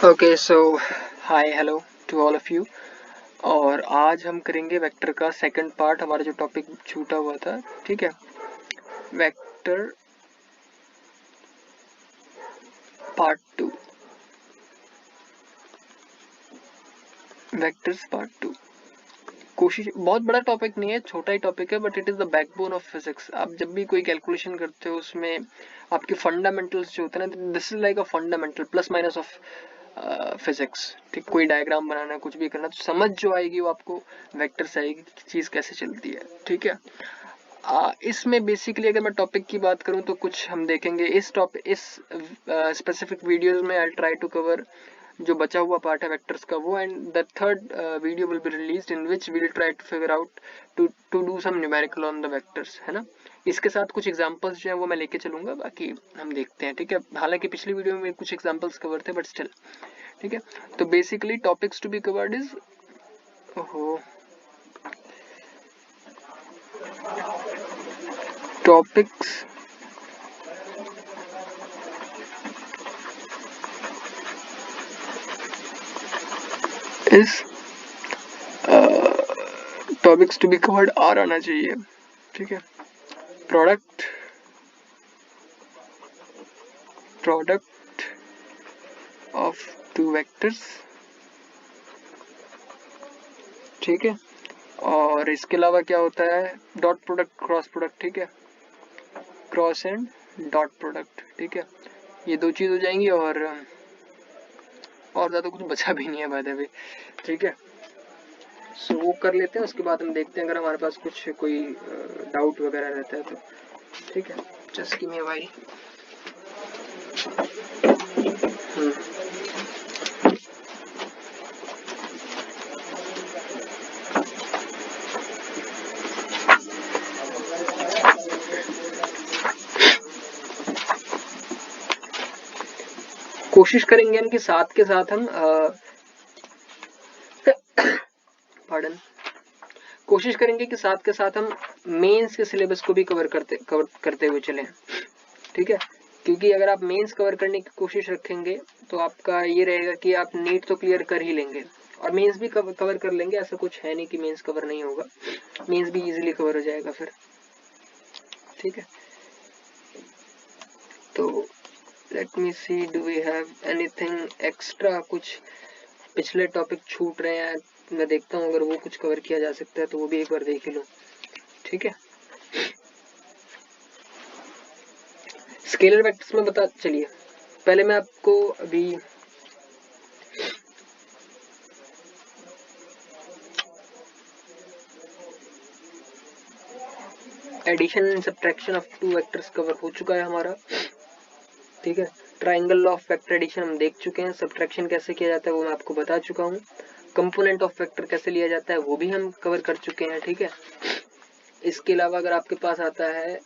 Okay so hi hello to all of you. और आज हम करेंगे वेक्टर का सेकंड पार्ट, हमारा जो टॉपिक छूटा हुआ था। ठीक है, vector part two, vectors part two. कोशिश, बहुत बड़ा टॉपिक नहीं है, छोटा ही टॉपिक है, but it is the backbone of physics. आप जब भी कोई कैलकुलेशन करते हो उसमें आपके फंडामेंटल्स जो होते हैं ना, this is like a fundamental plus minus of physics. ठीक, कोई डायग्राम बनाना, कुछ भी करना, तो समझ जो आएगी वो आपको वेक्टर से आएगी कि चीज कैसे चलती है। ठीक है, इसमें बेसिकली अगर मैं टॉपिक की बात करूं तो कुछ हम देखेंगे इस टॉपिक, इस स्पेसिफिक वीडियोस में। आई ट्राई टू कवर जो बचा हुआ पार्ट है वेक्टर्स का वो, and the third video will be released in which we will try to figure out to do some numerical on the vectors, है ना। इसके साथ कुछ एग्जांपल्स जो है वो मैं लेके चलूंगा, बाकी हम देखते हैं। ठीक है, हालांकि पिछली वीडियो में कुछ एग्जांपल्स कवर थे, बट स्टिल। ठीक है, तो basically topics to be covered is, ओहो, topics is topics to be covered are आना चाहिए। ठीक है, product product of two vectors. ठीक है, और इसके अलावा क्या होता है, डॉट प्रोडक्ट, क्रॉस प्रोडक्ट। ठीक है, क्रॉस एंड डॉट प्रोडक्ट। ठीक है, ये दो चीज हो जाएंगी, और ज्यादा कुछ बचा भी नहीं है बाय द वे। ठीक है, सो वो कर लेते हैं, उसके बाद हम देखते हैं अगर हमारे पास कुछ कोई डाउट वगैरह रहता है तो। ठीक है, just give me a while. कोशिश करेंगे हम कि साथ के साथ हम पार्डन, कोशिश करेंगे कि साथ के साथ हम मेंस के सिलेबस को भी कवर करते हुए चलें। ठीक है, क्योंकि अगर आप मेंस कवर करने की कोशिश रखेंगे तो आपका ये रहेगा कि आप नीट तो क्लियर कर ही लेंगे और मेंस भी कवर कर लेंगे। ऐसा कुछ है नहीं कि मेंस कवर नहीं होगा, मेंस भी इजीली कवर हो जाएगा फिर। ठीक है, तो let me see, do we have anything extra, कुछ पिछले टॉपिक छूट रहे हैं, मैं देखता हूँ अगर वो कुछ कवर किया जा सकता है तो वो भी एक बार देख ही लो। ठीक है, स्केलर वेक्टर्स में बता, चलिए पहले मैं आपको अभी addition and subtraction of two vectors cover हो चुका है हमारा। ठीक है, ट्राइंगल ऑफ वेक्टर एडिशन हम देख चुके हैं, सब्ट्रैक्शन कैसे किया जाता है वो मैं आपको बता चुका हूँ, कंपोनेंट ऑफ वेक्टर कैसे लिया जाता है वो भी हम कवर कर चुके हैं। ठीक है, इसके अलावा अगर आपके पास आता है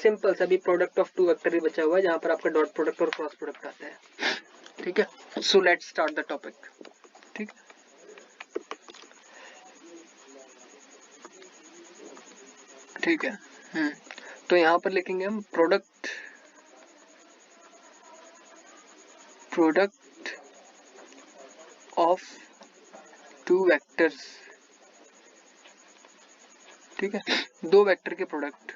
सिंपल सा भी प्रोडक्ट ऑफ टू वेक्टर ही बचा हुआ है, जहां पर आपका डॉट प्रोडक्ट और क्रॉस प्रोडक्ट आता है। ठीक है, so let's start the topic. ठीक, ठीक है। तो यहाँ पर लिखेंगे हम प्रोडक्ट ऑफ टू वेक्टर्स। ठीक है, दो वेक्टर के प्रोडक्ट।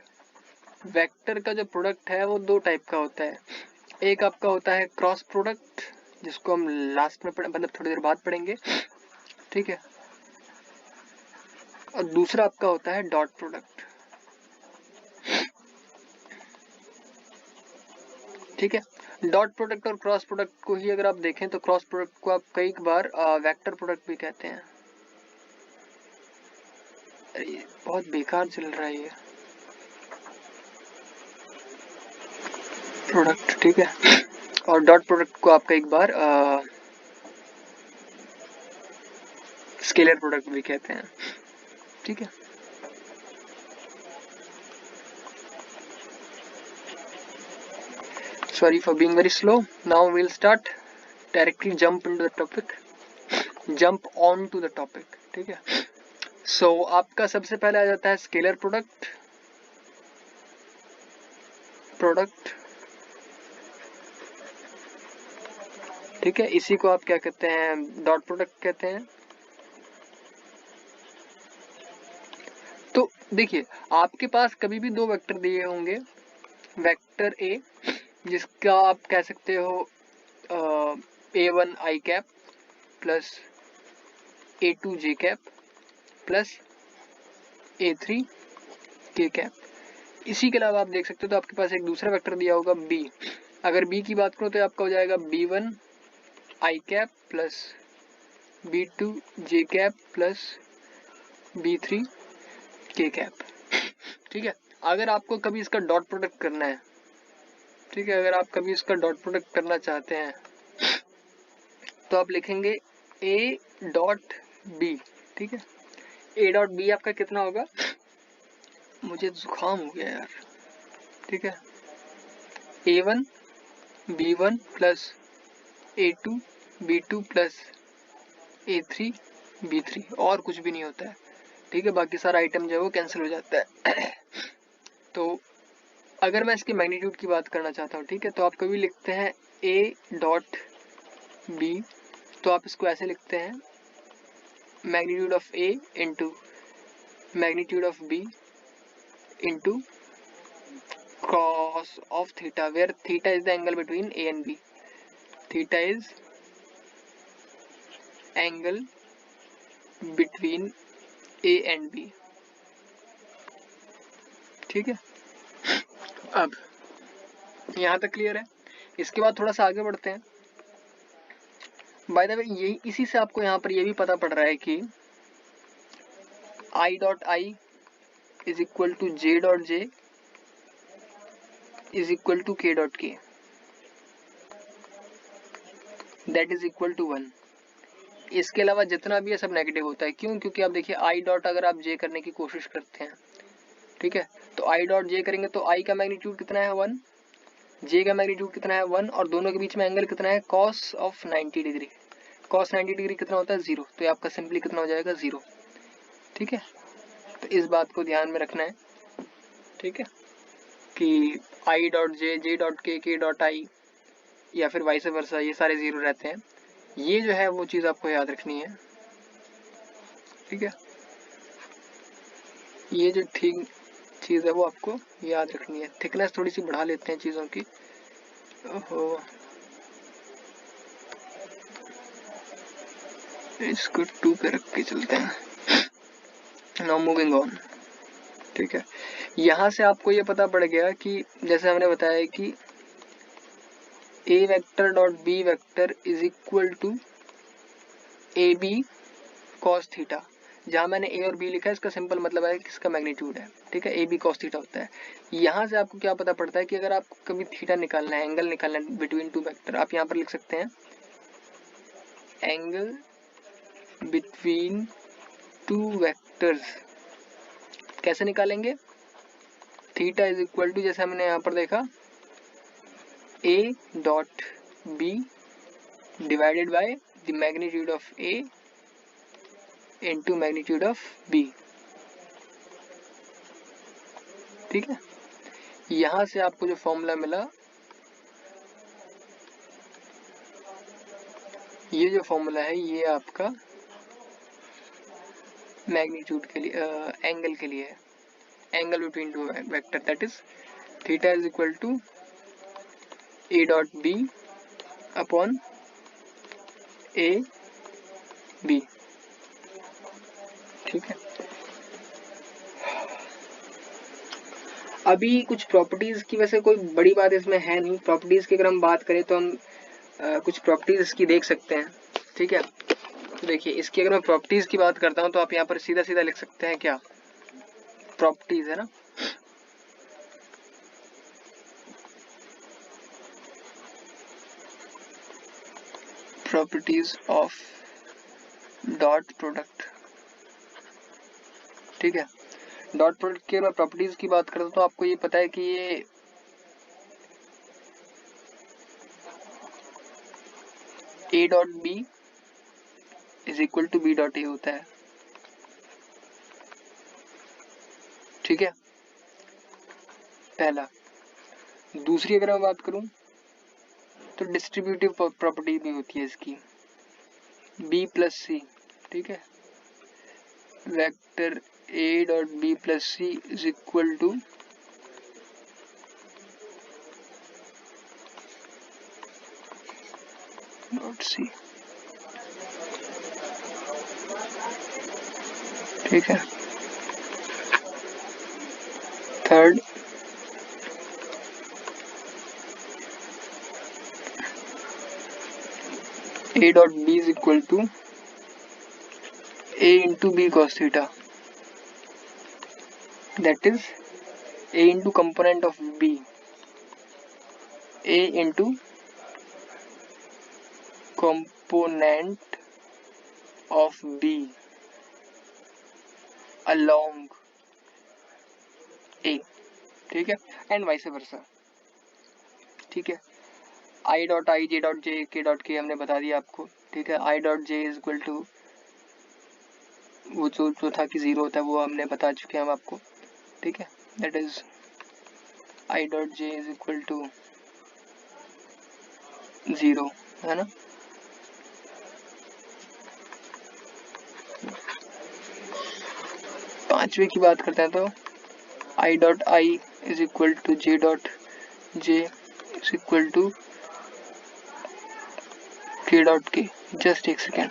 वेक्टर का जो प्रोडक्ट है वो दो टाइप का होता है, एक आपका होता है क्रॉस प्रोडक्ट, जिसको हम लास्ट में मतलब थोड़ी देर बाद पढ़ेंगे। ठीक है, और दूसरा आपका होता है डॉट प्रोडक्ट। ठीक है, डॉट प्रोडक्ट और क्रॉस प्रोडक्ट को ही अगर आप देखें तो क्रॉस प्रोडक्ट को आप कई बार वेक्टर प्रोडक्ट भी कहते हैं। अरे बहुत बेकार चल रहा है ये प्रोडक्ट। ठीक है, और डॉट प्रोडक्ट को आप कई बार स्केलर प्रोडक्ट भी कहते हैं। ठीक है, sorry for being very slow. Now we'll start, directly jump into the topic, jump on to the topic. ठीक है, so आपका सबसे पहले आ जाता है स्केलर प्रोडक्ट, प्रोडक्ट ठीक है, इसी को आप क्या कहते हैं, डॉट प्रोडक्ट कहते हैं। तो देखिए आपके पास कभी भी दो वेक्टर दिए होंगे, वेक्टर ए जिसका आप कह सकते हो A1 आई कैप प्लस A2 जे कैप प्लस A3 के कैप। इसी के अलावा आप देख सकते हो तो आपके पास एक दूसरा वेक्टर दिया होगा B। अगर B की बात करो तो आपका हो जाएगा B1 आई कैप प्लस B2 जे कैप प्लस B3 के कैप। ठीक है, अगर आपको कभी इसका डॉट प्रोडक्ट करना है, ठीक है, अगर आप कभी इसका डॉट प्रोडक्ट करना चाहते हैं तो आप लिखेंगे A डॉट B। ठीक है, A डॉट B आपका कितना होगा, मुझे जुकाम हो गया यार। ठीक है, A1 B1 plus A2 B2 plus A3 B3, और कुछ भी नहीं होता है। ठीक है, बाकी सारा आइटम जो है वो कैंसिल हो जाता है। तो अगर मैं इसके मैग्नीट्यूड की बात करना चाहता हूँ, ठीक है, तो आप कभी लिखते हैं A डॉट B, तो आप इसको ऐसे लिखते हैं magnitude of A into magnitude of B into cos of theta, where theta is the angle between A and B. Theta is angle between A and B. ठीक है, अब यहाँ तक क्लियर है। इसके बाद थोड़ा सा आगे बढ़ते हैं। बाय द वे यही इसी से आपको यहाँ पर ये भी पता पड़ रहा है कि I dot I is equal to J dot J is equal to K dot K, that is equal to 1। इसके अलावा जितना भी है सब नेगेटिव होता है। क्यों? क्योंकि आप देखिए I डॉट अगर आप J करने की कोशिश करते हैं, ठीक है, तो I डॉट J करेंगे तो I का मैग्नीट्यूड कितना है 1, J का मैग्नीट्यूड कितना है 1, और दोनों के बीच में एंगल कितना है cos of 90 degree. cos 90 degree कितना होता है 0, तो ये आपका सिंपली कितना हो जाएगा 0। ठीक है, तो इस बात को ध्यान में रखना है। ठीक है, कि I dot J, J dot K, K dot I या फिर वाइस वर्सा ये सारे 0 रहते हैं। ये जो है वो चीज़ आपको याद रखनी है। ठीक है, ये जो ठीक चीज़ है वो आपको याद रखनी है। थिकनेस थोड़ी सी बढ़ा लेते हैं चीज़ों की। ओहो, इसको 2 पे रख के चलते हैं। Now moving on. ठीक है, यहाँ से आपको ये पता पड़ गया कि जैसे हमने बताया कि A vector dot B vector is equal to AB cos theta. जहाँ मैंने A और B लिखा है इसका सिंपल मतलब है कि इसका मैग्नीट्यूड है। ठीक है, AB cos थीटा होता है। यहाँ से आपको क्या पता पड़ता है कि अगर आपको कभी थीटा निकालना है, एंगल निकालना है बिटवीन टू वेक्टर, आप यहाँ पर लिख सकते हैं एंगल बिटवीन टू वेक्टर्स। कैसे निकालेंगे? थीटा इज इक्वल टू, जैसे हमने यहाँ पर देखा, A dot B divided by the magnitude of A into magnitude of B। ठीक है, यहां से आपको जो फॉर्मूला मिला, ये जो फॉर्मूला है ये आपका मैग्नीट्यूड के लिए, एंगल के लिए है, angle between two vector, that is theta is equal to A dot B upon A B। ठीक है, अभी कुछ प्रॉपर्टीज की वैसे कोई बड़ी बात इसमें है नहीं। प्रॉपर्टीज की अगर हम बात करें तो हम कुछ प्रॉपर्टीज इसकी देख सकते हैं। ठीक है, तो देखिए इसकी अगर मैं प्रॉपर्टीज की बात करता हूं तो आप यहाँ पर सीधा सीधा लिख सकते हैं क्या, प्रॉपर्टीज है ना। Properties of dot product. ठीक है, डॉट प्रोडक्ट की मैं प्रॉपर्टीज की बात करता हूं तो आपको ये पता है कि ये A dot B is equal to B dot A होता है। ठीक है, पहला। दूसरी अगर मैं बात करूं तो डिस्ट्रीब्यूटिव प्रॉपर्टी भी होती है इसकी, बी प्लस सी, ठीक है, vector A dot B plus C is equal to dot C, ठीक है। Third, a dot b is equal to a into b cos theta, that is a into component of b, a into component of b along a, ठीक है, and vice versa, ठीक है। I dot I, J dot जे, के dot के हमने बता दिया आपको, ठीक है। I dot J is equal to वो जो था कि जीरो होता है वो हमने बता चुके हैं हम आपको, ठीक है। That is I dot J is equal to zero, है ना। पांचवे की बात करते हैं तो I dot I is equal to J dot J is equal to K dot K. Just एक सेकेंड,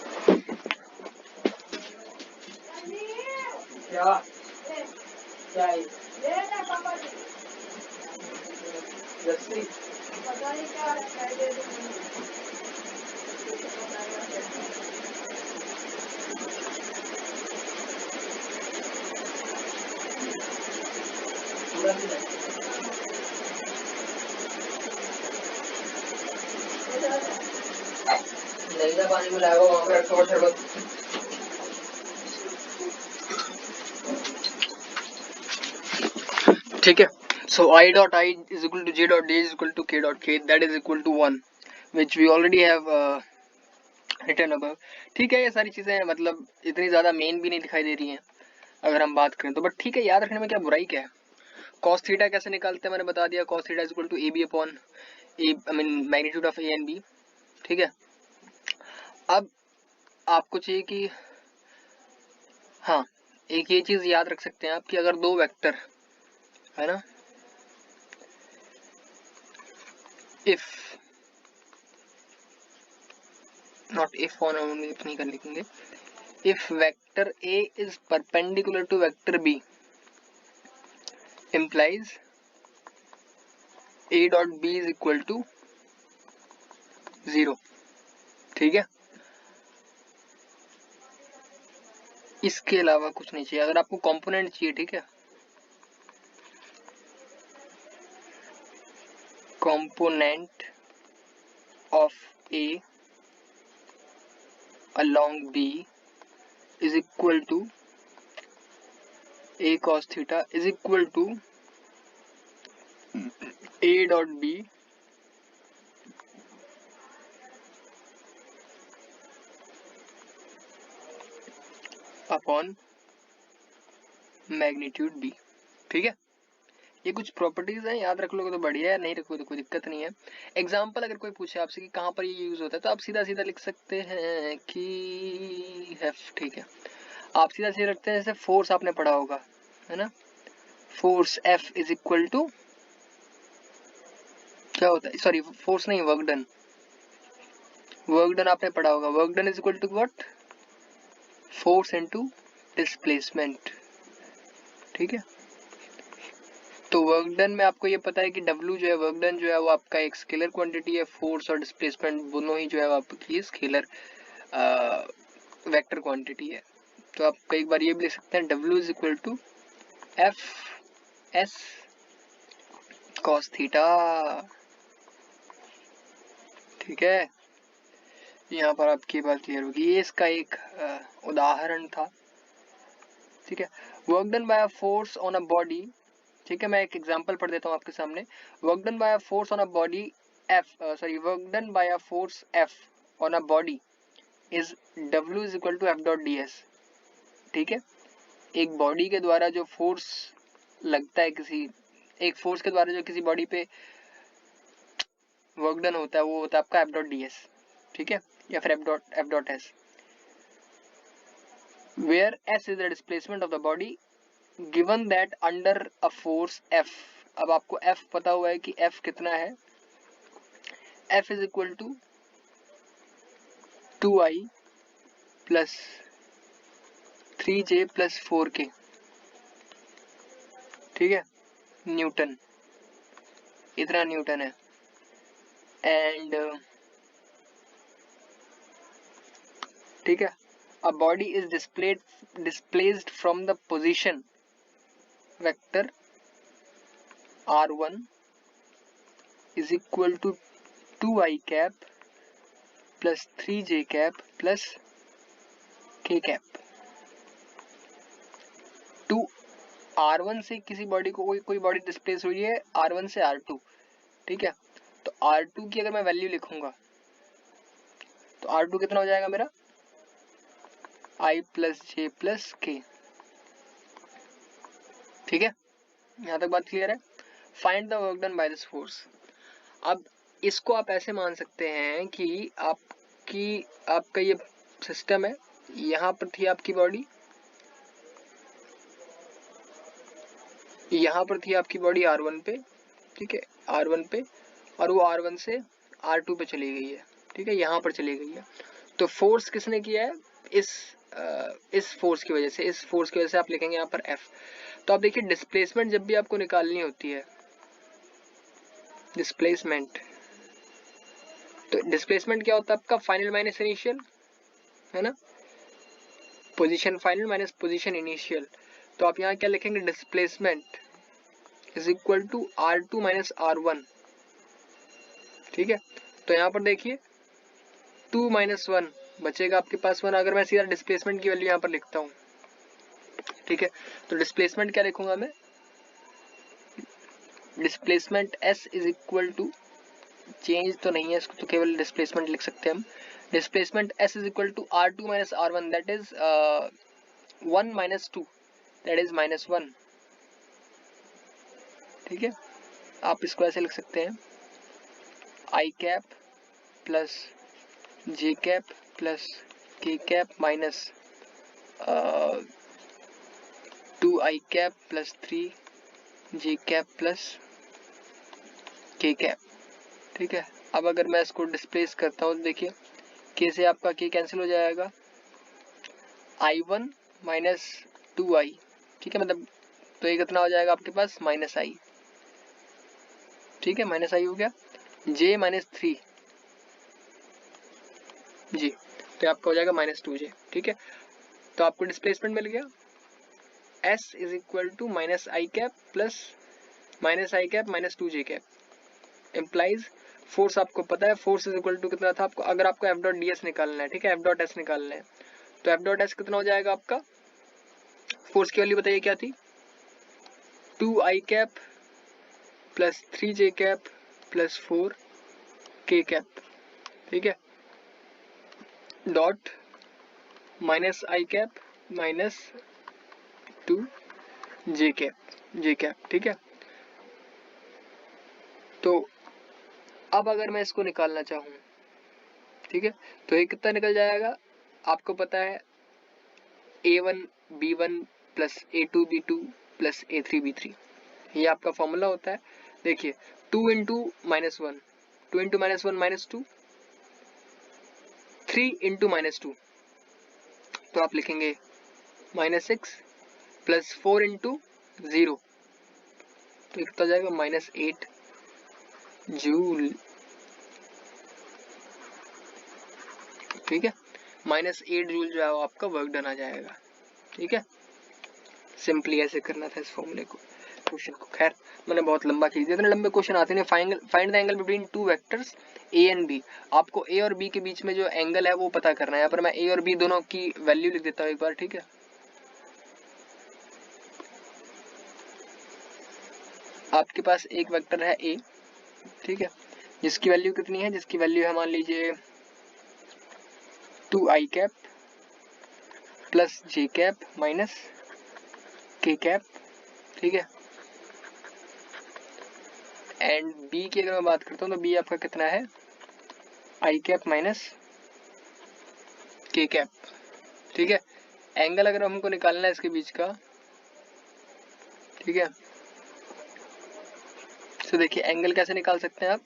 पानी मिलाएगा वहां पर रखो शरबत। ठीक है, so I dot I is equal to J dot J is equal to K dot K, that is equal to 1 which we already have return above. ठीक है, ये सारी चीजें मतलब इतनी ज्यादा मेन भी नहीं दिखाई दे रही हैं अगर हम बात करें तो, बट ठीक है, याद रखने में क्या बुराई क्या है। कॉस थीटा कैसे निकालते हैं मैंने बता दिया, cos theta is equal to A B upon A, I mean magnitude of A and B, ठीक है। अब आपको चाहिए कि हाँ, एक ये चीज याद रख सकते हैं आप कि अगर दो वेक्टर है ना, इफ नॉट इफ ऑन नहीं कर लिखेंगे, if vector A is perpendicular to vector B implies a dot B is equal to 0, ठीक है। इसके अलावा कुछ नहीं चाहिए। अगर आपको कंपोनेंट चाहिए, ठीक है, component of A along b is equal to a cos theta is equal to a dot b upon magnitude b, ठीक है। ये कुछ प्रॉपर्टीज हैं, याद रख लोगे तो बढ़िया है, नहीं रखोगे तो कोई दिक्कत नहीं है। एग्जाम्पल अगर कोई पूछे आपसे कि कहाँ पर ये यूज होता है तो आप सीधा सीधा लिख सकते हैं कि एफ, ठीक है। आप सीधा सीधा रखते हैं, जैसे फोर्स आपने पढ़ा होगा, है ना, force F is equal to क्या होता है, सॉरी फोर्स नहीं, वर्क डन, वर्क डन आपने पढ़ा होगा, work done is equal to what, force into displacement, ठीक है। तो वर्क डन में आपको ये पता है कि W जो है, वर्क डन जो है वो आपका एक स्केलर क्वांटिटी है, फोर्स और डिस्प्लेसमेंट दोनों ही जो है आपकी स्केलर वेक्टर क्वांटिटी है। तो आप कई बार ये भी लिख सकते हैं W is equal to F S cos theta, ठीक है। यहाँ पर आपकी बात क्लियर होगी, ये इसका एक उदाहरण था, ठीक है। Work done by a force on a body, ठीक है, मैं एक एग्जांपल पढ़ देता हूँ आपके सामने। Work done by a force on a body F, sorry work done by a force F on a body is W is equal to F dot D S, ठीक है। एक बॉडी के द्वारा जो फोर्स लगता है, किसी एक फोर्स के द्वारा जो किसी बॉडी पे वर्क डन होता है वो होता है आपका एफ डॉट डी एस, ठीक है, या फिर F dot S, where S is the displacement of the body given that under a force F. अब आपको एफ पता हुआ है कि एफ कितना है, F is equal to 2i plus 3j plus 4k, ठीक है, न्यूटन, इतना न्यूटन है। एंड ठीक है, a body is displaced from the position vector r1 is equal to 2i cap plus 3j cap plus k cap. To r1 से किसी body को कोई बॉडी डिस्प्लेस हुई है r1 से r2, ठीक है, तो r2 की अगर मैं वैल्यू लिखूंगा तो r2 कितना हो जाएगा मेरा, i प्लस जे प्लस के, ठीक है, यहां तक बात क्लियर है। Find the work done by this force. अब इसको आप ऐसे मान सकते हैं कि आपका ये सिस्टम है, यहां पर थी आपकी बॉडी, यहां पर थी आपकी बॉडी r1 पे, ठीक है, r1 पे, और वो r1 से r2 पे चली गई है, ठीक है, यहां पर चली गई है। तो फोर्स किसने किया है, इस फोर्स की वजह से, इस फोर्स की वजह से आप लिखेंगे यहाँ पर F। तो आप देखिए डिस्प्लेसमेंट जब भी आपको निकालनी होती है, डिस्प्लेसमेंट, तो डिस्प्लेसमेंट क्या होता है आपका, फाइनल माइनस इनिशियल, है ना, position final minus position initial. तो आप यहाँ क्या लिखेंगे, displacement is equal to r2 minus r1, ठीक है। तो यहाँ पर देखिए 2 माइनस 1 बचेगा आपके पास 1, अगर मैं सीधा डिस्प्लेसमेंट की वैल्यू यहाँ पर लिखता हूँ, ठीक है, तो डिस्प्लेसमेंट क्या लिखूंगा मैं, displacement s is equal to, change तो नहीं है इसको, तो केवल डिस्प्लेसमेंट लिख सकते हैं हम, displacement s is equal to r2 minus r1 that is 1 minus 2 that is minus 1, ठीक है, आप इसको ऐसे लिख सकते हैं, i cap plus j cap plus k cap minus 2i cap plus 3j cap plus k cap, ठीक है। अब अगर मैं इसको डिस्प्लेस करता हूँ तो देखिए k से आपका k कैंसिल हो जाएगा, i1 माइनस 2i, ठीक है, मतलब तो ये कितना हो जाएगा आपके पास, माइनस i, ठीक है, माइनस i हो गया, j माइनस 3 जी, तो आपका हो जाएगा माइनस 2j, ठीक है। तो आपको डिस्प्लेसमेंट मिल गया, s is equal to minus I cap plus minus I cap minus 2j cap, implies force आपको पता है, फोर्स इज इक्वल टू कितना था आपको, अगर आपको एफ डॉट डी एस निकालना है, ठीक है, एफ डॉट एस निकालना है, तो एफ डॉट एस कितना हो जाएगा आपका, फोर्स की वैल्यू बताइए क्या थी, 2i cap plus 3j cap plus 4k cap, ठीक है, dot minus I cap minus 2j cap, ठीक है। तो अब अगर मैं इसको निकालना चाहूँ, ठीक है, तो ये कितना निकल जाएगा, आपको पता है a1 b1 plus a2 b2 plus a3 b3, ये आपका फॉर्मूला होता है। देखिए 2 into minus 1, 2 into minus 1 minus 2, 3 into minus 2, तो आप लिखेंगे माइनस 6 प्लस 4 इंटू 0, तो कितना जाएगा, माइनस 8 जूल, ठीक है, माइनस 8 जूल जो है वो आपका वर्क डन आ जाएगा, ठीक है। सिंपली ऐसे करना था इस फॉर्मूले को, क्वेश्चन को, खैर मैंने बहुत लंबा खींच दिया, इतने लंबे क्वेश्चन आते हैं। Find the angle between two vectors A and B, आपको ए और बी के बीच में जो एंगल है वो पता करना है। यहाँ पर मैं ए और बी दोनों की वैल्यू लिख देता हूँ एक बार, ठीक है। आपके पास एक वेक्टर है ए, ठीक है, जिसकी वैल्यू कितनी है, जिसकी वैल्यू है मान लीजिए 2i cap plus j cap minus k cap, ठीक है। एंड बी की अगर मैं बात करता हूँ तो बी आपका कितना है, आई कैप माइनस के कैप। ठीक है, एंगल अगर हमको निकालना है इसके बीच का, ठीक है, तो देखिए एंगल कैसे निकाल सकते हैं आप,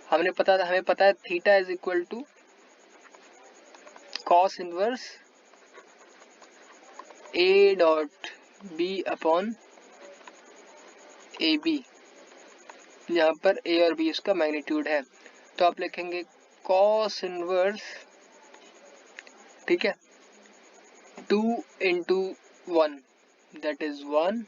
हमें पता है theta is equal to cos inverse A dot B upon A B, यहाँ पर ए और बी इसका मैग्नीट्यूड है, तो आप लिखेंगे कॉस इनवर्स, ठीक है, 2 इंटू 1 दैट इज 1,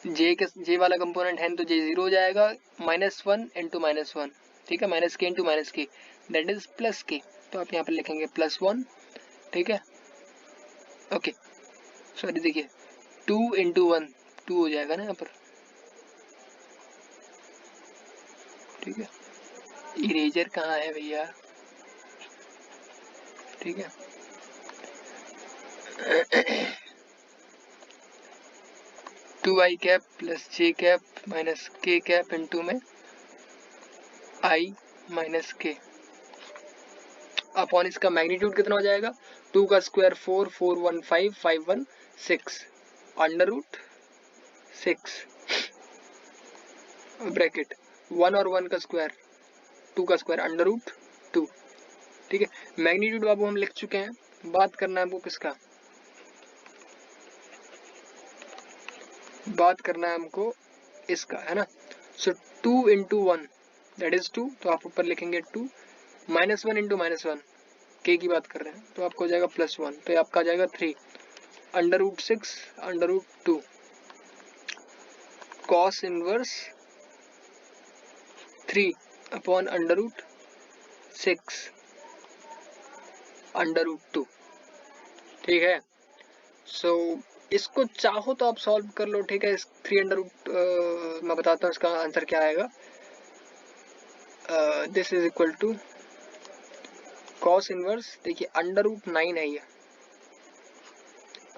जे वाला कंपोनेंट है तो जे जीरो हो जाएगा, -1 इंटू -1, ठीक है, माइनस के इंटू माइनस के दैट इज प्लस के, तो आप यहाँ पर लिखेंगे +1, ठीक है, ओके, सॉरी देखिए 2 इंटू 1 2 हो जाएगा ना यहाँ पर, ठीक है, इरेजर कहाँ है भैया, ठीक है, 2i कैप प्लस जे कैप माइनस के कैप इंटू में आई माइनस के अपॉन इसका मैग्नीट्यूड कितना हो जाएगा, 2 का स्क्वायर 4 4 1 5 5 1 6 अंडर रूट 6 ब्रैकेट 1 और 1 का स्क्वायर 2 का स्क्वायर अंडर रूट 2, ठीक है, मैग्नीट्यूड बाबू हम लिख चुके हैं, बात करना है हमको किसका, बात करना है हमको इसका, है ना, सो 2 इंटू 1 दैट इज 2, तो आप ऊपर लिखेंगे 2, -1 इंटू -1 के की बात कर रहे हैं तो आपको हो जाएगा +1, तो ये आपका आ जाएगा 3 under root 6 under root 2 cos inverse 3 upon under root 6 under root 2, ठीक है, सो इसको चाहो तो आप सॉल्व कर लो, ठीक है, 3 अंडर रूट मैं बताता हूँ इसका आंसर क्या आएगा, this is equal to cos inverse, देखिए अंडर रूट 9 है ये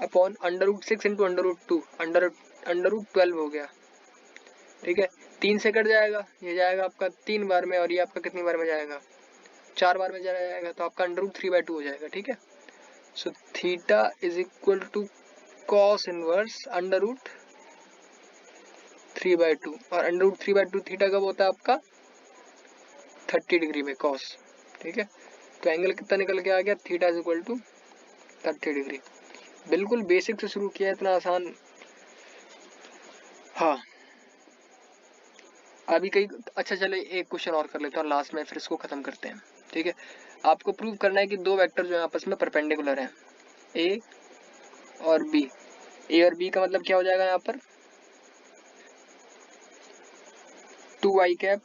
upon under root 6 into under root 2 under root 12 हो गया, ठीक है, 3 से कट जाएगा, ये जाएगा आपका 3 बार में और ये आपका कितनी बार में जाएगा, 4 बार में जाएगा, तो आपका अंडर रूट 3/2 हो जाएगा, ठीक है, so theta is equal to cos inverse under root 3/2 और अंडर रूट 3/2 थीटा कब होता है आपका 30 डिग्री में कॉस, ठीक है, तो एंगल कितना निकल के आ गया, theta is equal to 30 degree, बिल्कुल बेसिक से शुरू किया, इतना आसान, हाँ अभी कई, अच्छा चले एक क्वेश्चन और कर लेते हैं और लास्ट में फिर इसको खत्म करते हैं, ठीक है, आपको प्रूव करना है कि दो वेक्टर जो है आपस में परपेंडिकुलर हैं, ए और बी, ए और बी का मतलब क्या हो जाएगा यहाँ पर 2i cap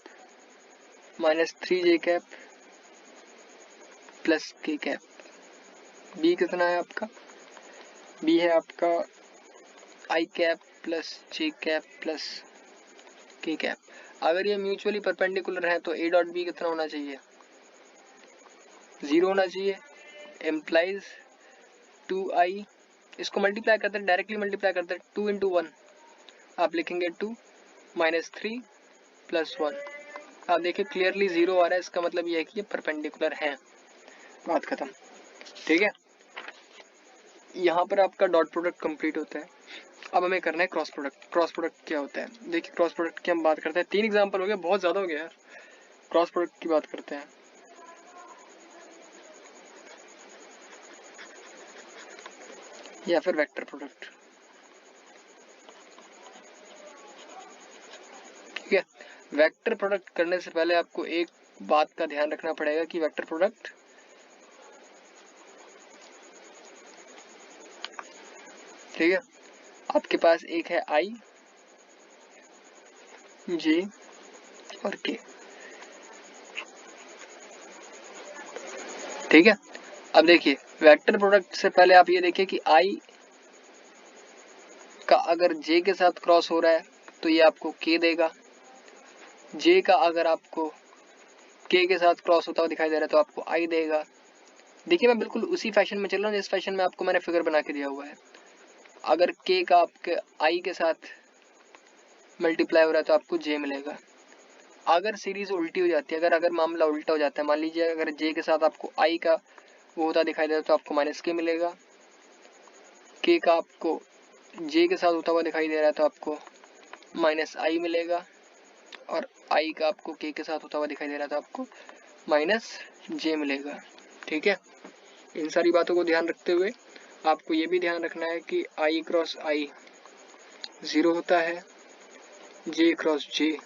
minus 3j cap plus के कैप, बी कितना है आपका, बी है आपका आई कैप प्लस जे कैप प्लस के कैप, अगर ये म्यूचुअली परपेंडिकुलर है तो ए डॉट बी कितना होना चाहिए, 0 होना चाहिए, एम्प्लाइज 2i, इसको मल्टीप्लाई करते हैं, डायरेक्टली मल्टीप्लाई करते हैं, 2 इंटू 1 आप लिखेंगे 2 माइनस 3 प्लस 1, आप देखिए क्लियरली 0 आ रहा है, इसका मतलब ये है कि ये परपेंडिकुलर हैं, बात खत्म, ठीक है, यहाँ पर आपका डॉट प्रोडक्ट कंप्लीट होता है, अब हमें करना है क्रॉस प्रोडक्ट, क्रॉस प्रोडक्ट क्या होता है, देखिए क्रॉस प्रोडक्ट की हम बात करते हैं, 3 एग्जांपल हो गया, बहुत ज्यादा हो गया यार, क्रॉस प्रोडक्ट की बात करते हैं, या फिर वेक्टर प्रोडक्ट, ठीक है, वेक्टर प्रोडक्ट करने से पहले आपको एक बात का ध्यान रखना पड़ेगा कि वेक्टर प्रोडक्ट ठीक है, आपके पास एक है आई जे और के, ठीक है, अब देखिए वेक्टर प्रोडक्ट से पहले आप ये देखिए कि आई का अगर जे के साथ क्रॉस हो रहा है तो ये आपको के देगा, जे का अगर आपको के साथ क्रॉस होता हुआ दिखाई दे रहा है तो आपको आई देगा, देखिए मैं बिल्कुल उसी फैशन में चल रहा हूँ जिस फैशन में आपको मैंने फिगर बना के दिया हुआ है, अगर के का आपके आई के साथ मल्टीप्लाई हो रहा है तो आपको जे मिलेगा। अगर सीरीज उल्टी हो जाती है, अगर मामला उल्टा हो जाता है, मान लीजिए अगर जे के साथ आपको आई का वो होता दिखाई देता है तो आपको माइनस के मिलेगा, के का आपको जे के साथ होता हुआ दिखाई दे रहा है तो आपको माइनस आई मिलेगा, और आई का आपको के साथ होता हुआ दिखाई दे रहा है तो आपको माइनस जे मिलेगा। ठीक है, इन सारी बातों को ध्यान रखते हुए आपको ये भी ध्यान रखना है कि आई क्रॉस आई 0 होता है, जे क्रॉस जे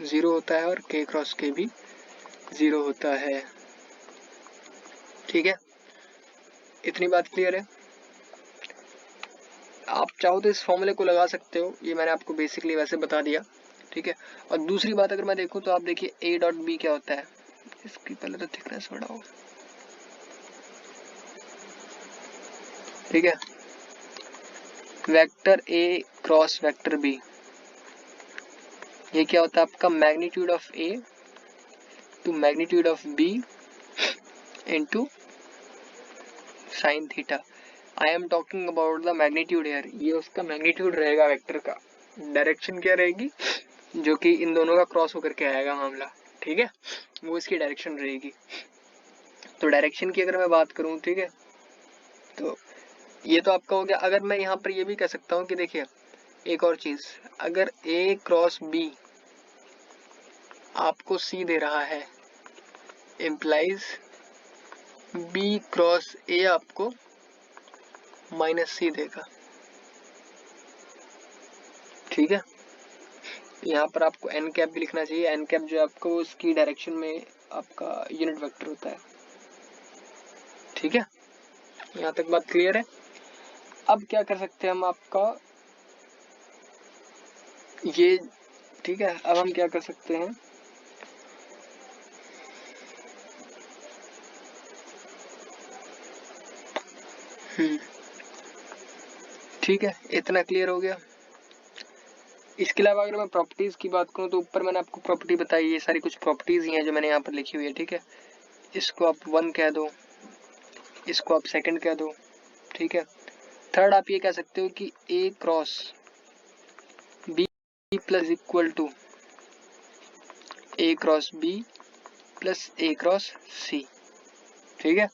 0 होता है, और के क्रॉस के भी 0 होता है। ठीक है, इतनी बात क्लियर है। आप चाहो तो इस फॉर्मूले को लगा सकते हो, ये मैंने आपको बेसिकली वैसे बता दिया। ठीक है, और दूसरी बात अगर मैं देखूं तो आप देखिए ए डॉट बी क्या होता है, इसकी पहले तो थिकनेस बढ़ाओ। ठीक है, vector A cross vector B, ये क्या होता है आपका magnitude of A to magnitude of B into sine theta. I am talking about the magnitude here, ये उसका मैग्नीट्यूड रहेगा वेक्टर का। डायरेक्शन क्या रहेगी, जो कि इन दोनों का क्रॉस होकर के आएगा मामला। ठीक है, वो इसकी डायरेक्शन रहेगी। तो डायरेक्शन की अगर मैं बात करूं, ठीक है, तो ये तो आपका हो गया। अगर मैं यहाँ पर ये भी कह सकता हूँ कि देखिए एक और चीज, अगर ए क्रॉस बी आपको सी दे रहा है, इम्प्लाइज बी क्रॉस ए आपको माइनस सी देगा। ठीक है, यहाँ पर आपको एन कैप भी लिखना चाहिए। एन कैप जो आपको उसकी डायरेक्शन में आपका यूनिट वेक्टर होता है। ठीक है, यहाँ तक बात क्लियर है। अब क्या कर सकते हैं हम आपका ये, ठीक है, अब हम क्या कर सकते हैं, ठीक है, इतना क्लियर हो गया। इसके अलावा अगर मैं प्रॉपर्टीज की बात करूं तो ऊपर मैंने आपको प्रॉपर्टी बताई, ये सारी कुछ प्रॉपर्टीज ही हैं जो मैंने यहाँ पर लिखी हुई है। ठीक है, इसको आप 1 कह दो, इसको आप सेकंड कह दो। ठीक है, थर्ड आप ये कह सकते हो कि A cross B plus equal to A cross B plus A cross C. ठीक है,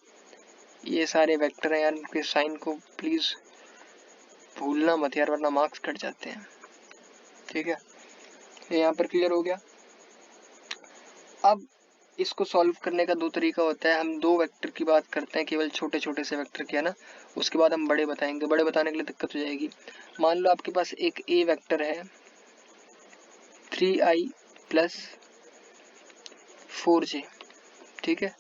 ये सारे वेक्टर हैं यार, इनके साइन को प्लीज भूलना मत यार, वरना मार्क्स कट जाते हैं। ठीक है, ये यहाँ पर क्लियर हो गया। अब इसको सॉल्व करने का दो तरीका होता है। हम दो वेक्टर की बात करते हैं, केवल छोटे छोटे से वेक्टर की, है ना, उसके बाद हम बड़े बताएंगे। बड़े बताने के लिए दिक्कत हो जाएगी। मान लो आपके पास एक ए वेक्टर है 3i प्लस 4j, ठीक है,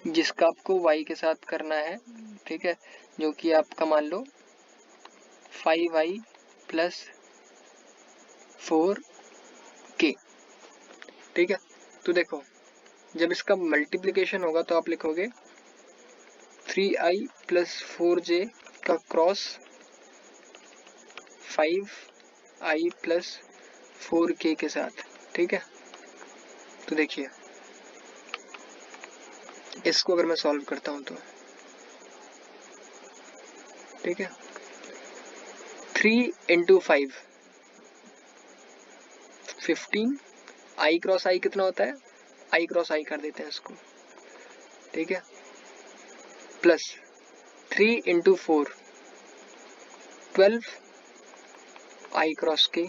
जिसका आपको y के साथ करना है। ठीक है, जो कि आपका मान लो 5i प्लस 4k। ठीक है, तो देखो जब इसका मल्टीप्लिकेशन होगा तो आप लिखोगे 3i प्लस 4j का क्रॉस 5i प्लस 4k के साथ। ठीक है, तो देखिए इसको अगर मैं सॉल्व करता हूं तो, ठीक है, 3 इंटू 5 15, आई क्रॉस आई कितना होता है, आई क्रॉस आई कर देते हैं इसको। ठीक है, प्लस 3 इंटू 4 12 आई क्रॉस के।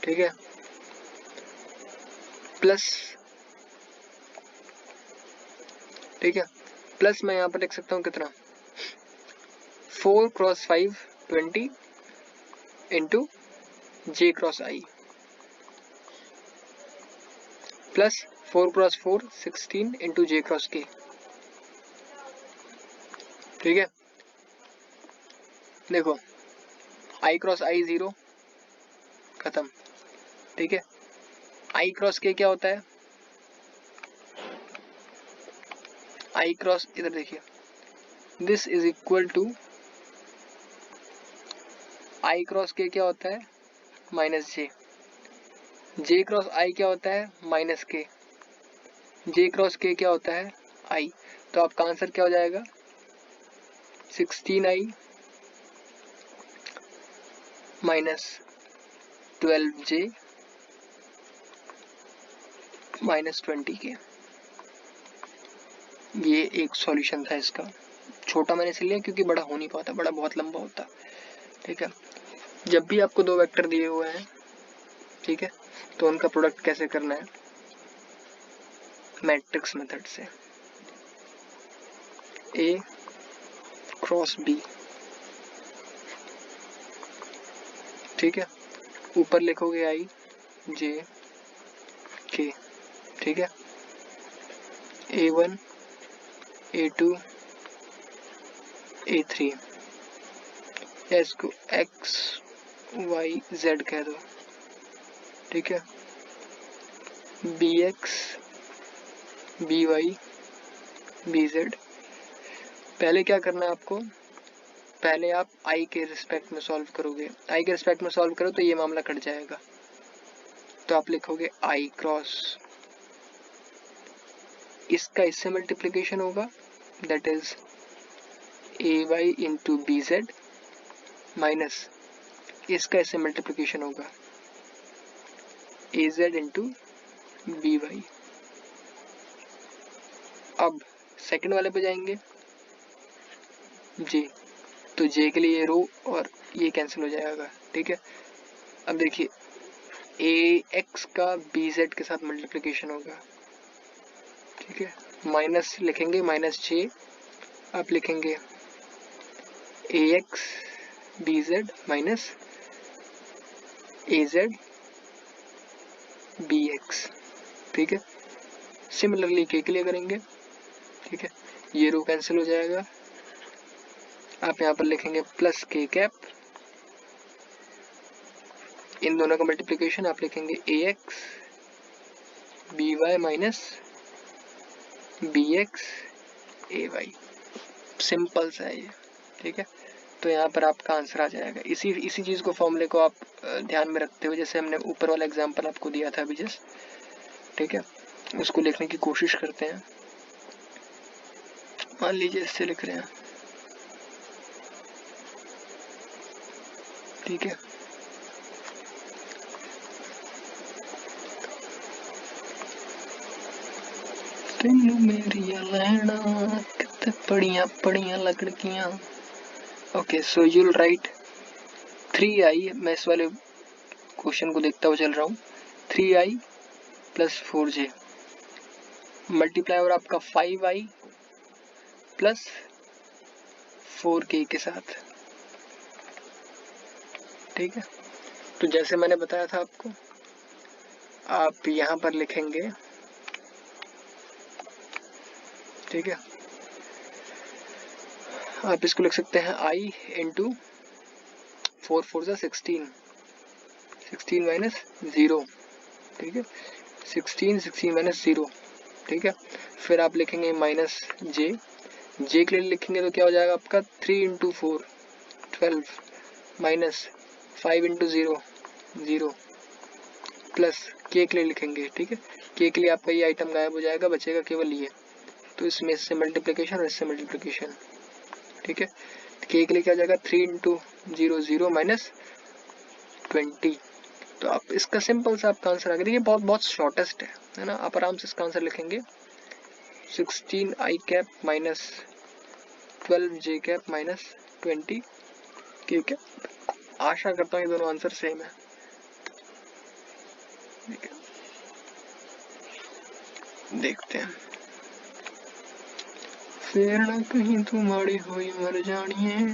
ठीक है, प्लस, ठीक है, प्लस मैं यहाँ पर लिख सकता हूँ कितना, 4 क्रॉस 5 20 इंटू जे क्रॉस आई, प्लस 4 क्रॉस 4 16 इंटू जे क्रॉस के। ठीक है, देखो आई क्रॉस आई 0 खत्म। ठीक है, आई क्रॉस के क्या होता है, आई क्रॉस, इधर देखिए, this is equal to I cross के क्या होता है माइनस जे, जे क्रॉस आई क्या होता है माइनस के, जे क्रॉस के क्या होता है आई। तो आपका आंसर क्या हो जाएगा 16i minus 12j minus 20k। ये एक सॉल्यूशन था इसका। छोटा मैंने इसलिए क्योंकि बड़ा हो नहीं पाता, बड़ा बहुत लंबा होता। ठीक है, जब भी आपको दो वेक्टर दिए हुए हैं, ठीक है, तो उनका प्रोडक्ट कैसे करना है, मैट्रिक्स मेथड से। A क्रॉस B, ठीक है, ऊपर लिखोगे I J K, ठीक है, A1 A2 A3, इसको X Y Z कह दो, ठीक है, BX BY BZ। पहले क्या करना है आपको, पहले आप I के रिस्पेक्ट में सॉल्व करोगे। I के रिस्पेक्ट में सॉल्व करो तो ये मामला कट जाएगा। तो आप लिखोगे I क्रॉस, इसका इससे मल्टीप्लिकेशन होगा, that is AY into BZ, minus इसका इससे मल्टीप्लिकेशन होगा AZ इंटू BY। अब सेकंड वाले पे जाएंगे J, तो J के लिए ये रो और ये कैंसिल हो जाएगा, ठीक है। अब देखिए AX का BZ के साथ मल्टीप्लिकेशन होगा, ठीक है, माइनस लिखेंगे माइनस J, आप लिखेंगे AX BZ minus AZ BX, ठीक है। सिमिलरली K के लिए करेंगे, ठीक है, ये रो कैंसिल हो जाएगा, आप यहाँ पर लिखेंगे प्लस K कैप, इन दोनों का मल्टीप्लिकेशन आप लिखेंगे AX BY minus BX AY। Simple सा है ये, ठीक है। तो यहाँ पर आपका आंसर आ जाएगा। इसी चीज को, फॉर्मूले को आप ध्यान में रखते हुए, जैसे हमने ऊपर वाला एग्जांपल आपको दिया था अभी जस्ट, ठीक है, उसको लिखने की कोशिश करते हैं। मान लीजिए इससे लिख रहे हैं, ठीक है, तेनू मेरी लैना कितने पड़ियां पड़ियां लकड़कियां। Okay, so you'll write 3i, मैं इस वाले क्वेश्चन को देखता हुआ चल रहा हूँ, 3i प्लस 4j मल्टीप्लाई और आपका 5i प्लस 4k के साथ, ठीक है। तो जैसे मैंने बताया था आपको, आप यहाँ पर लिखेंगे, ठीक है, आप इसको लिख सकते हैं I इंटू 4 4 जा 16, 16 माइनस 0, ठीक है, 16 माइनस 0, ठीक है। फिर आप लिखेंगे माइनस J, J के लिए लिखेंगे तो क्या हो जाएगा आपका 3 into 4 12 minus 5 into 0 0 plus K के लिए लिखेंगे, ठीक है, K के लिए आपका ये आइटम गायब हो जाएगा, बचेगा केवल ये, तो इसमें इससे मल्टीप्लिकेशन और इससे मल्टीप्लिकेशन, ठीक है। K के लिए क्या हो जाएगा 3 इंटू 0 0 माइनस 20। तो आप इसका सिंपल सा आपका आंसर आ गया। देखिए बहुत बहुत शॉर्टेस्ट है ना, आप आराम से इसका आंसर लिखेंगे 16i cap minus 12j cap minus 20 k cap. आशा करता हूँ ये दोनों आंसर सेम है, देखते हैं। फिर ना कहीं तुम्हारी हुई मर जानी है,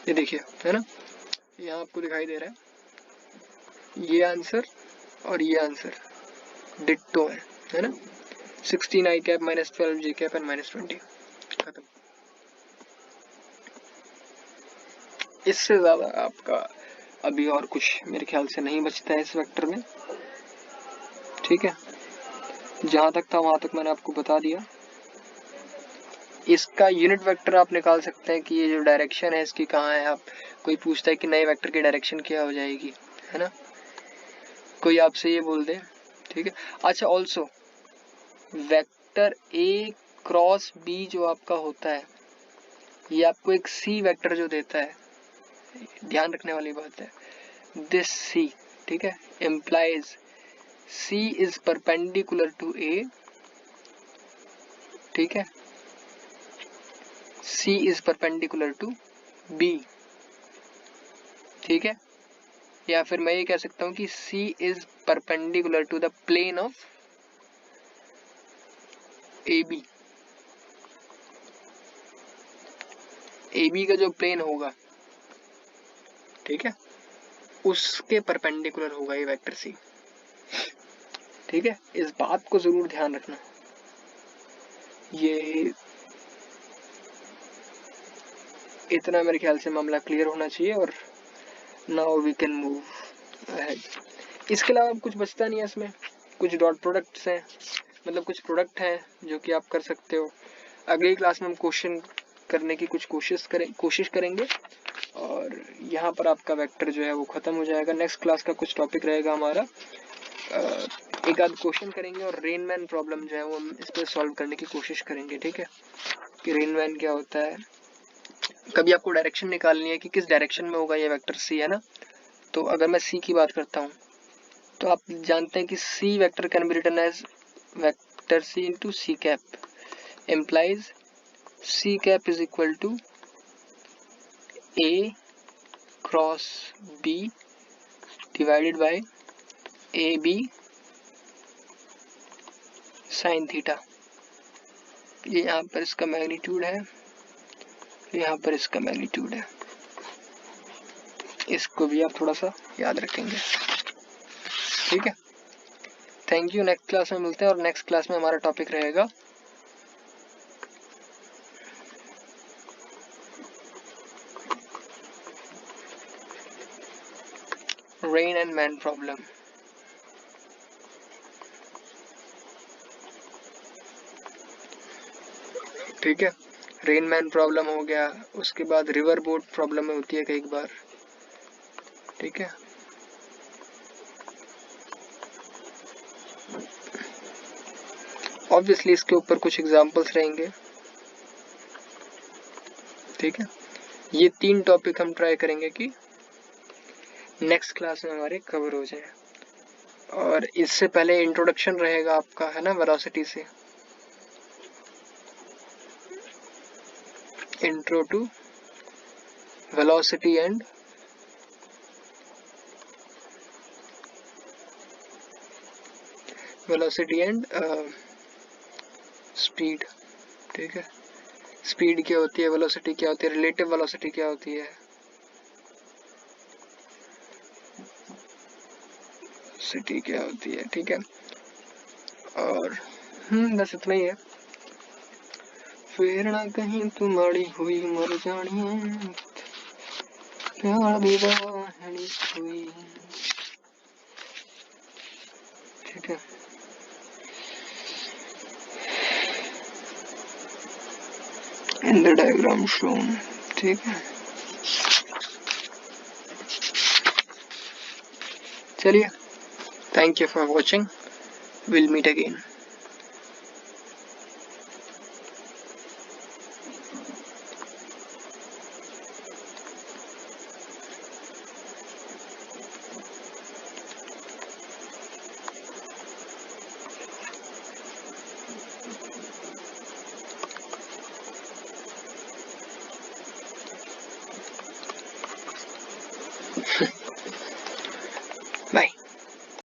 ये देखिए है ना, यहाँ आपको दिखाई दे रहा है ये आंसर और ये आंसर डिट्टो है ना, 16i cap minus 12j cap and minus 20, खत्म। इससे ज्यादा आपका अभी और कुछ मेरे ख्याल से नहीं बचता है इस वेक्टर में, ठीक है। जहां तक था वहां तक मैंने आपको बता दिया। इसका यूनिट वेक्टर आप निकाल सकते हैं कि ये जो डायरेक्शन है इसकी कहाँ है। आप, कोई पूछता है कि नए वेक्टर की डायरेक्शन क्या हो जाएगी, है ना, कोई आपसे ये बोल दे, ठीक है। अच्छा, also vector A cross B जो आपका होता है, ये आपको एक सी वेक्टर जो देता है, ध्यान रखने वाली बात है, दिस C, ठीक है, implies C is perpendicular to A, ठीक है, C is perpendicular to B, ठीक है, या फिर मैं ये कह सकता हूँ कि C is perpendicular to the plane of AB, AB का जो प्लेन होगा, ठीक है, उसके परपेंडिकुलर होगा ये वेक्टर C, ठीक है, इस बात को जरूर ध्यान रखना। ये इतना मेरे ख्याल से मामला क्लियर होना चाहिए और now we can move ahead. इसके अलावा कुछ बचता नहीं है इसमें, कुछ डॉट प्रोडक्ट्स हैं, मतलब कुछ प्रोडक्ट हैं जो कि आप कर सकते हो। अगली क्लास में हम क्वेश्चन करने की कुछ कोशिश करेंगे और यहाँ पर आपका वेक्टर जो है वो खत्म हो जाएगा। नेक्स्ट क्लास का कुछ टॉपिक रहेगा हमारा, एक आध क्वेश्चन करेंगे और रेनमैन प्रॉब्लम जो है वो हम इस पर सॉल्व करने की कोशिश करेंगे, ठीक है, कि रेनमैन क्या होता है। कभी आपको डायरेक्शन निकालनी है कि किस डायरेक्शन में होगा ये वेक्टर सी, है ना। तो अगर मैं सी की बात करता हूँ तो आप जानते हैं कि c vector can be written as vector c into c cap, implies c cap is equal to A cross b divided by a b sine theta. ये यहाँ पर इसका मैग्नीट्यूड है, यहाँ पर इसका मैग्नीट्यूड है, इसको भी आप थोड़ा सा याद रखेंगे, ठीक है। थैंक यू, नेक्स्ट क्लास में मिलते हैं और नेक्स्ट क्लास में हमारा टॉपिक रहेगा रेन एंड मैन प्रॉब्लम। ठीक है, रेन मैन प्रॉब्लम हो गया, उसके बाद रिवर बोट प्रॉब्लम होती है कई बार, ठीक है। ऑब्वियसली इसके ऊपर कुछ एग्जांपल्स रहेंगे, ठीक है। ये 3 टॉपिक हम ट्राई करेंगे कि नेक्स्ट क्लास में हमारे कवर हो जाए। और इससे पहले इंट्रोडक्शन रहेगा आपका, है ना, वेलोसिटी से, intro to velocity and speed, ठीक है। स्पीड क्या होती है, वेलोसिटी क्या होती है, रिलेटिव वेलोसिटी क्या होती है, सिटी क्या होती है, ठीक है। और बस इतना ही है। फिर ना कहीं तुम्हारी हुई मर जानी, प्यार दीवानी हुई, ठीक है। इन द डायग्राम शोन, ठीक है। चलिए, thank you for watching, will meet again.